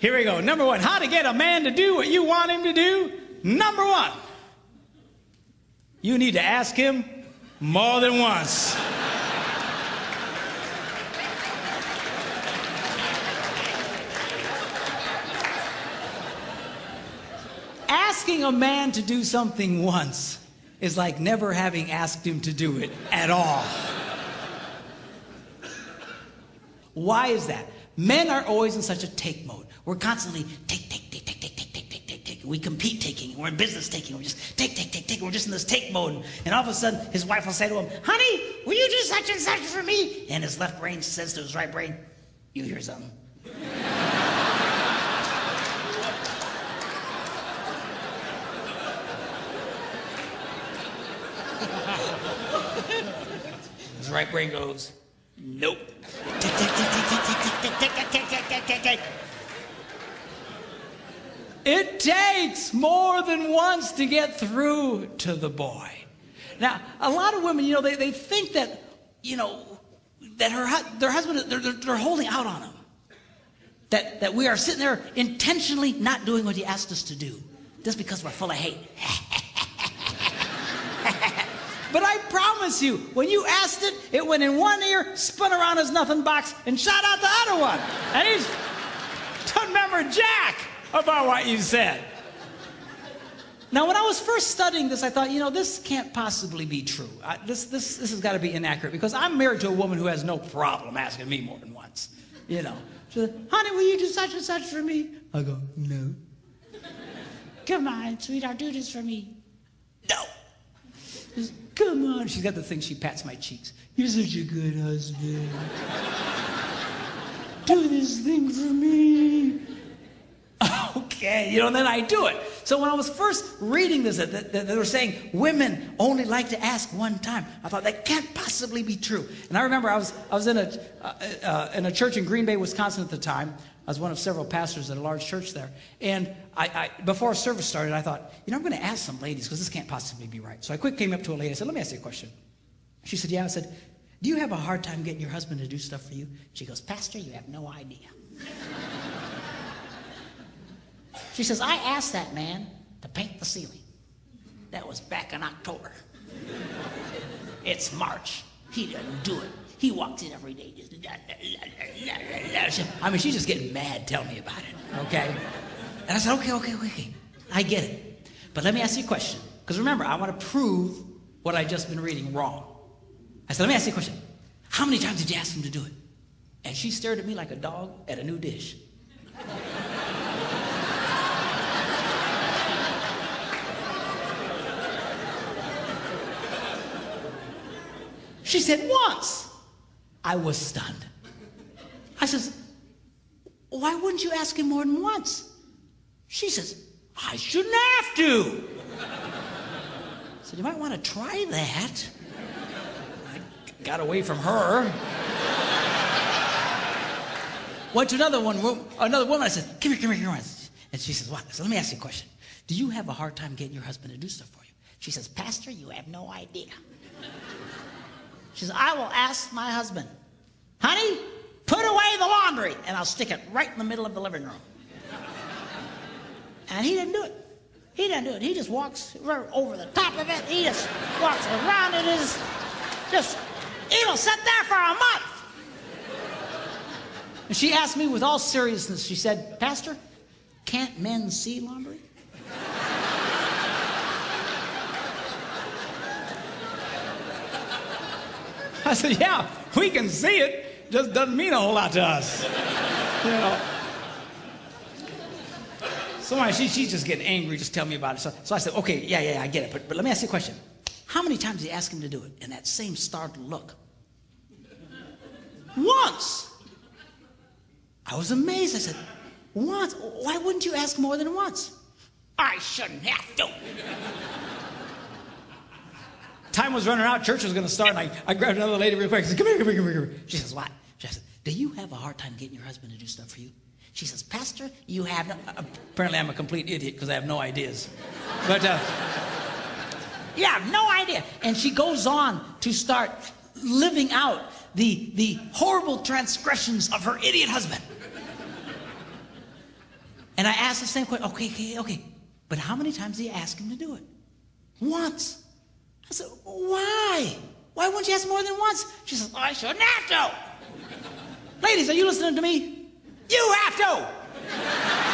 Here we go. Number one, how to get a man to do what you want him to do. Number one, you need to ask him more than once. Asking a man to do something once is like never having asked him to do it at all. Why is that? Men are always in such a take mode. We're constantly take. We compete taking. We're in business taking. We're just take. We're just in this take mode. And all of a sudden, his wife will say to him, honey, will you do such and such for me? And his left brain says to his right brain, you hear something? His right brain goes, nope. It takes more than once to get through to the boy. Now, a lot of women, they think that, that their husband, they're holding out on him. That we are sitting there intentionally not doing what he asked us to do. Just because we're full of hate. But I promise you, when you asked it, it went in one ear, spun around his nothing box, and shot out the other one. And he doesn't remember jack about what you said. Now, when I was first studying this, I thought, this can't possibly be true. This has got to be inaccurate, because I'm married to a woman who has no problem asking me more than once. She said, honey, will you do such and such for me? I go, no. Come on, sweetheart, do this for me. No. Come on. She's got the thing, she pats my cheeks. You're such a good husband. Do this thing for me. Okay, and then I do it. So when I was first reading this, that they were saying women only like to ask one time, I thought that can't possibly be true. And I remember I was in a church in Green Bay, Wisconsin at the time. I was one of several pastors at a large church there. And I before service started, I thought, I'm going to ask some ladies, because this can't possibly be right. So I quick came up to a lady. I said, let me ask you a question. She said, yeah. I said, do you have a hard time getting your husband to do stuff for you? She goes, Pastor, you have no idea. She says, I asked that man to paint the ceiling. That was back in October. It's March. He doesn't do it. He walks in every day. Just, I mean, she's just getting mad telling me about it, okay? And I said, okay. I get it. But let me ask you a question. Because remember, I want to prove what I've just been reading wrong. I said, let me ask you a question. How many times did you ask him to do it? And she stared at me like a dog at a new dish. She said, once. I was stunned. I says, why wouldn't you ask him more than once? She says, I shouldn't have to. I said, you might want to try that. I got away from her. Went to another woman. I said, come here. And she says, what? I said, let me ask you a question. Do you have a hard time getting your husband to do stuff for you? She says, Pastor, you have no idea. She says, I will ask my husband, honey, put away the laundry, and I'll stick it right in the middle of the living room. And he didn't do it. He just walks right over the top of it. He just walks around it. It'll sit there for a month. And she asked me with all seriousness, she said, Pastor, can't men see laundry? I said, yeah, we can see it. Just doesn't mean a whole lot to us. So she's just getting angry, just tell me about it. So I said, okay, yeah, I get it. But let me ask you a question. How many times did you ask him to do it? And that same startled look. Once. I was amazed. I said, once? Why wouldn't you ask more than once? I shouldn't have to. Time was running out, church was going to start, and I grabbed another lady real quick. I said, come here. She says, what? She said, do you have a hard time getting your husband to do stuff for you? She says, Pastor, you have no... Apparently I'm a complete idiot because I have no ideas. But, yeah, I have no idea. And she goes on to start living out the horrible transgressions of her idiot husband. And I asked the same question. Okay. But how many times did you ask him to do it? Once. I said, why? Why wouldn't you ask more than once? She says, I shouldn't have to. Ladies, are you listening to me? You have to.